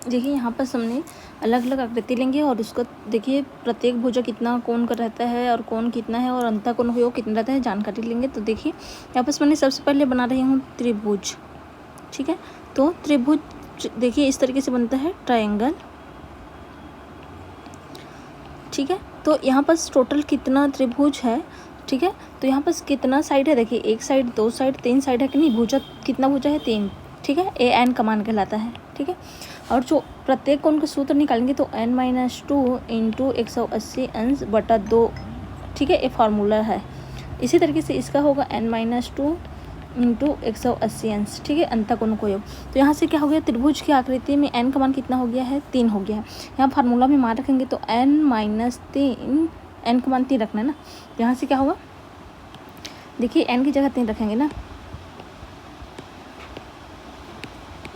देखिए यहाँ पर हमने अलग अलग आकृति लेंगे और उसको देखिए प्रत्येक भुजा कितना कोण का रहता है और कोण कितना है और अंतःकोण वो कितना रहता है जानकारी लेंगे। तो देखिए यहाँ पर मैंने सबसे पहले बना रही हूँ त्रिभुज, ठीक है। तो त्रिभुज देखिए इस तरीके से बनता है ट्रायंगल, ठीक है। तो यहाँ पर टोटल कितना त्रिभुज है, ठीक है। तो यहाँ पर कितना साइड है, देखिए एक साइड, दो साइड, तीन साइड है कि नहीं, भुजा कितना भुजा है, तीन, ठीक है। ए एन का मान कहलाता है, ठीक है। और जो प्रत्येक कोण का सूत्र निकालेंगे तो n-2 इंटू 180 अंश बटा 2, ठीक है, ये फार्मूला है। इसी तरीके से इसका होगा n-2 इंटू 180 अंश, ठीक है, अंतःकोण को योग। तो यहाँ से क्या हो गया, त्रिभुज की आकृति में n का मान कितना हो गया है, 3 हो गया है। यहाँ फार्मूला में मान रखेंगे तो n-3, n का मान 3 रखना है ना। यहाँ से क्या होगा, देखिए n की जगह 3 रखेंगे ना,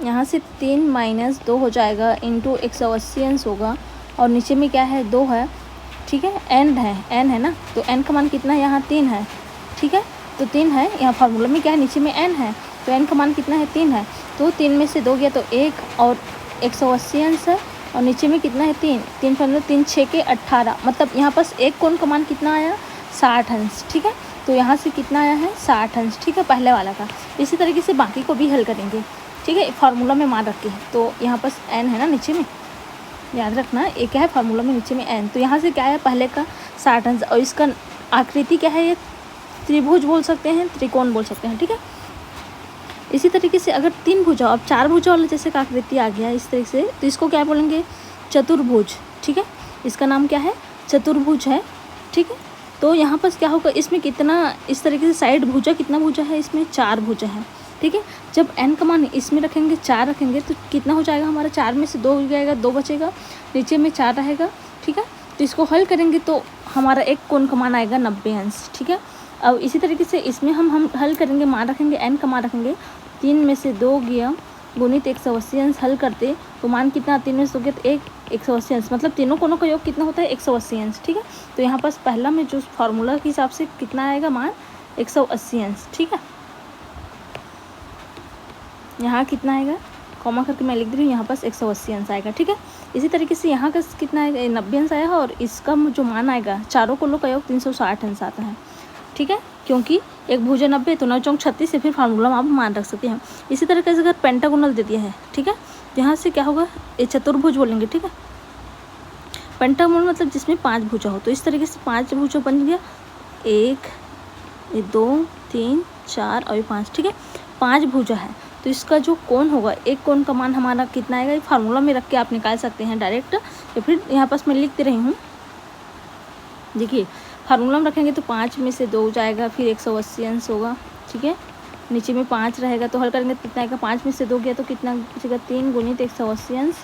यहाँ से 3 - 2 हो जाएगा इंटू 180 अंश होगा और नीचे में क्या है, 2 है, ठीक है, n है ना। तो n का मान कितना है, यहाँ 3 है, ठीक है। तो 3 है, यहाँ फार्मूला में क्या है, नीचे में n है, तो n का मान कितना है, 3 है। तो 3 में से 2 गया तो 1 और 180 अंश है और नीचे में कितना है, 3, 3 15 3 6 के 18, मतलब यहाँ पास एक कोण का मान कितना आया, 60 अंश, ठीक है। तो यहाँ से कितना आया है, 60 अंश, ठीक है, पहले वाला का। इसी तरीके से बाकी को भी हल करेंगे, ठीक है, फार्मूला में मान रख के। तो यहाँ पर n है ना नीचे में, याद रखना एक है फार्मूला में नीचे में n। तो यहाँ से क्या है, पहले का 60 अंश और इसका आकृति क्या है, ये त्रिभुज बोल सकते हैं, त्रिकोण बोल सकते हैं, ठीक है। इसी तरीके से अगर 3 भुजा, अब 4 भुजा वाला जैसे का आकृति आ गया इस तरीके से, तो इसको क्या बोलेंगे, चतुर्भुज, ठीक है। इसका नाम क्या है, चतुर्भुज है, ठीक है। तो यहाँ पर क्या होगा, इसमें कितना इस तरीके से साइड भुजा, कितना भुजा है, इसमें 4 भुजा है, ठीक है। जब n का मान इसमें रखेंगे, 4 रखेंगे तो कितना हो जाएगा हमारा, 4 में से 2 हो जाएगा, 2 बचेगा, नीचे में 4 रहेगा, ठीक है। तो इसको हल करेंगे तो हमारा एक कोण का मान आएगा 90 अंश, ठीक है। अब इसी तरीके से इसमें हम हल करेंगे, मान रखेंगे, n का मान रखेंगे, 3 में से 2 गया गुणित 180 अंश, हल करते तो मान कितना, 3 में से 2 गया तो 180 अंश, मतलब तीनों कोणों का योग कितना होता है, 180 अंश, ठीक है। तो यहाँ पास पहला में जो फार्मूला के हिसाब से कितना आएगा मान, 180 अंश, ठीक है। यहाँ कितना आएगा, कॉमा करके मैं लिख दे रही हूँ, यहाँ पास 180 अंश आएगा, ठीक है। इसी तरीके से यहाँ का कितना आएगा, 90 अंश आया है और इसका जो मान आएगा, चारों कोणों का योग 360 अंश आता है, ठीक है। क्योंकि एक भुजा 90 तो 9 चौक 36 से फिर फार्मूला में आप मान रख सकते हैं। इसी तरीके से अगर पेंटागोनल दे दिया है, ठीक है, तो यहाँ से क्या होगा, ये चतुर्भुज बोलेंगे, ठीक है। पेंटागोनल मतलब जिसमें 5 भुजा हो, तो इस तरीके से 5 भुजा बन गया, 1 2 3 4 और 5, ठीक है, 5 भुजा है। तो इसका जो कोण होगा, एक कोण का मान हमारा कितना आएगा, ये फार्मूला में रख के आप निकाल सकते हैं डायरेक्ट, या फिर यहाँ पास मैं लिख दे रही हूँ। देखिए फार्मूला में रखेंगे तो 5 में से 2 जाएगा, फिर 180 अंश होगा, ठीक है, नीचे में 5 रहेगा, तो हल करेंगे तो कितना आएगा, 5 में से 2 गया तो कितना बचेगा, 3 गुणित 180 अंश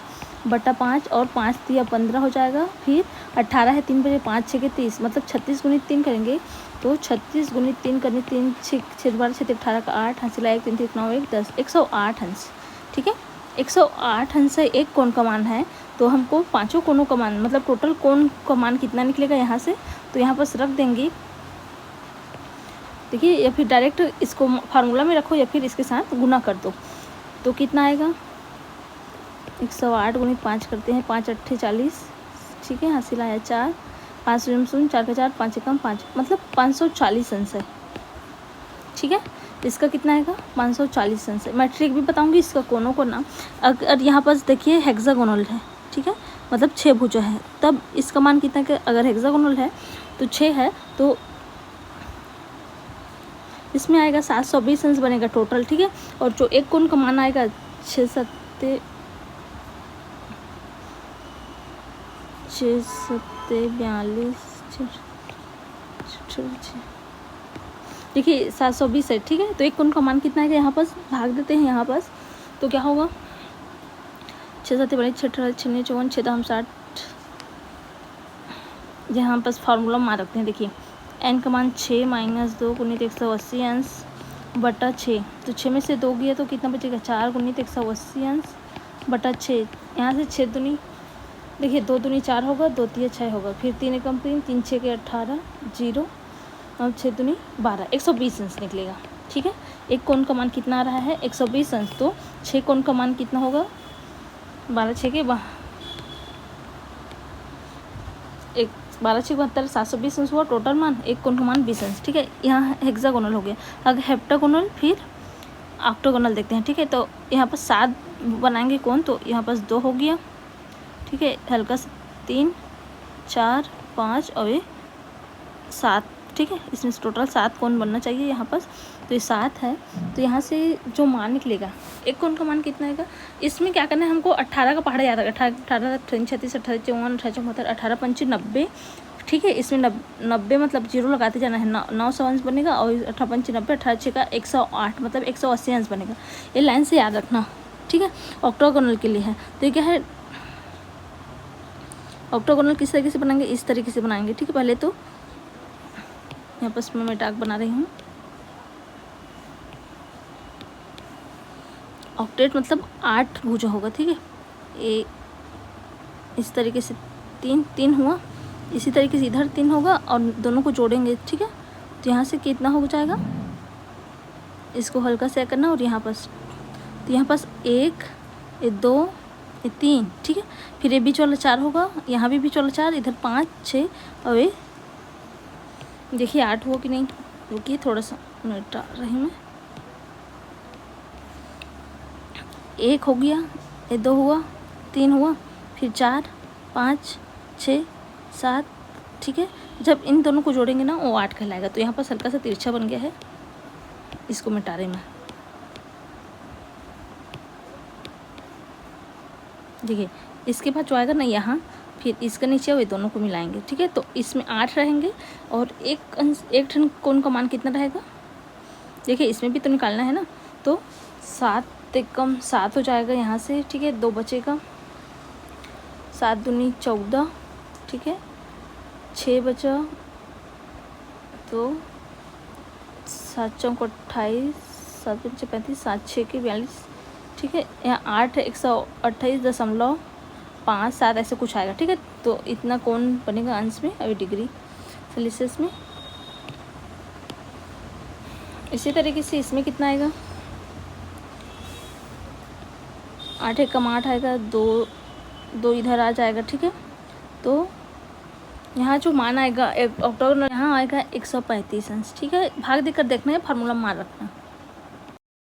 बटा 5 और 5 3 15 हो जाएगा, फिर 18 है, 3 बजे 5 6 के 30, मतलब 36 गुणित 3 करेंगे तो 36 गुणित 3 करने 3 6 12 6 18 का 8 हासिल 1 3 9 1 10, 108 अंश, ठीक है। 108 अंश से एक कोण का मान है, तो हमको पांचों कोणों का मान, मतलब टोटल कोण का मान कितना निकलेगा यहाँ से, तो यहाँ पर रख देंगे, देखिए, या फिर डायरेक्ट इसको फार्मूला में रखो या फिर इसके साथ गुना कर दो, तो कितना आएगा, 108 गुणित 5 करते हैं, 5 8 40, ठीक है, हासिल आया 4, 5 0 4 का 4 5 कम 5, मतलब 540 अंश है, ठीक है। इसका कितना आएगा, 540 अंश है। मैं ट्रिक भी बताऊंगी इसका कोणों को ना। अगर यहाँ पर देखिए हेक्सागोनल है, ठीक है, मतलब 6 भुजा है, तब इसका मान कितना है, अगर हेक्सागोनल है तो 6 है, तो इसमें आएगा 720 अंश बनेगा टोटल, ठीक है। और जो एक कोण का मान आएगा 6 7 42, देखिए 720 है, ठीक है। तो एक कोण का मान कितना है, यहाँ पास भाग देते हैं, यहाँ पास तो क्या होगा, 6 7 बड़े 6 18 6 54 6 हम 60, यहाँ पास फार्मूला मान रखते हैं। देखिए n का मान 6 - 2 गुणित 180 अंश बटा 6, तो 6 में से 2 गया तो कितना बचेगा, 4 गुणित 180 अंश बटा 6, यहाँ से 6 दूनी, देखिए 2 दूनी 4 होगा, 2 3 6 होगा, फिर 3 एकम 3 3 6 के 18 0 और 6 दूनी 12, 120 अंश निकलेगा, ठीक है। एक कोण का मान कितना आ रहा है, 120 अंश, तो 6 कोण का मान कितना होगा, 12×6 के 12×6 = 72, 720 अंश हुआ टोटल मान, एक कोण का मान 20 अंश। ठीक है, यहाँ हेक्सागोनल हो गया। अगर हेप्टागोनल फिर ऑक्टागोनल देखते हैं। ठीक है, तो यहाँ पर 7 बनाएंगे कोण, तो यहाँ पास 2 हो गया। ठीक है, हल्का सा 3, 4, 5 और ये 7। ठीक है, इसमें से टोटल 7 कोण बनना चाहिए यहाँ पास, तो ये 7 है। तो यहाँ से जो मान निकलेगा, एक कोण का मान कितना आएगा, इसमें क्या करना है हमको 18 का पहाड़ा याद रखना। 18, 36, 18, 54, 18, 74, 18, 25, 90। ठीक है, इसमें 90 मतलब 0 लगाते जाना है। 900 अंश बनेगा और 18, 25, 90, 18 6 का 108 मतलब 180 अंश बनेगा। ये लाइन से याद रखना। ठीक है, ऑक्टागोनल के लिए है। तो ये क्या है, ऑक्टागोनल किस तरीके से बनाएंगे, इस तरीके से बनाएंगे। ठीक है, पहले तो यहाँ पर मैं डार्क बना रही हूँ। ऑक्टेट मतलब 8 भुजा होगा। ठीक है, ये इस तरीके से 3 हुआ, इसी तरीके से इधर 3 होगा और दोनों को जोड़ेंगे। ठीक है, तो यहाँ से कितना हो जाएगा, इसको हल्का से करना और यहाँ पास, तो यहाँ पास 1, 2, 3। ठीक है, फिर ये बीच वाला 4 होगा, यहाँ भी बीच वाला 4, इधर 5, 6 और ये देखिए 8 हुआ कि नहीं, रुकिए थोड़ा सा मिनट डाल रही मैं। 1 हो गया, ये 2 हुआ, 3 हुआ, फिर 4, 5, 6, 7। ठीक है, जब इन दोनों को जोड़ेंगे ना वो 8 कहलाएगा। तो यहाँ पर हल्का सा तिरछा बन गया है, इसको मिटा रही मैं। देखिए, इसके बाद जो आएगा ना यहाँ, फिर इसके नीचे और ये दोनों को मिलाएंगे। ठीक है, तो इसमें 8 रहेंगे और एक ठन कोण का मान कितना रहेगा, देखिए इसमें भी तो निकालना है ना। तो 7 एकम 7 हो जाएगा यहाँ से। ठीक है, 2 बचेगा, 7 दूनी 14। ठीक है, 6 बचा, तो 7 चौक 28, 7 पंचे 35, 7 6 के 42। ठीक है, यहाँ 8 128.57 ऐसे कुछ आएगा। ठीक है, तो इतना कोण बनेगा अंश में अभी डिग्री सेल्सियस में। इसी तरीके से इसमें कितना आएगा, 8 एकम 8 आएगा, 2 इधर आ जाएगा। ठीक है, तो यहाँ जो मान आएगा ऑक्टागोनल यहाँ आएगा 135 अंश। ठीक है, भाग देकर देखना है, फार्मूला मान रखना।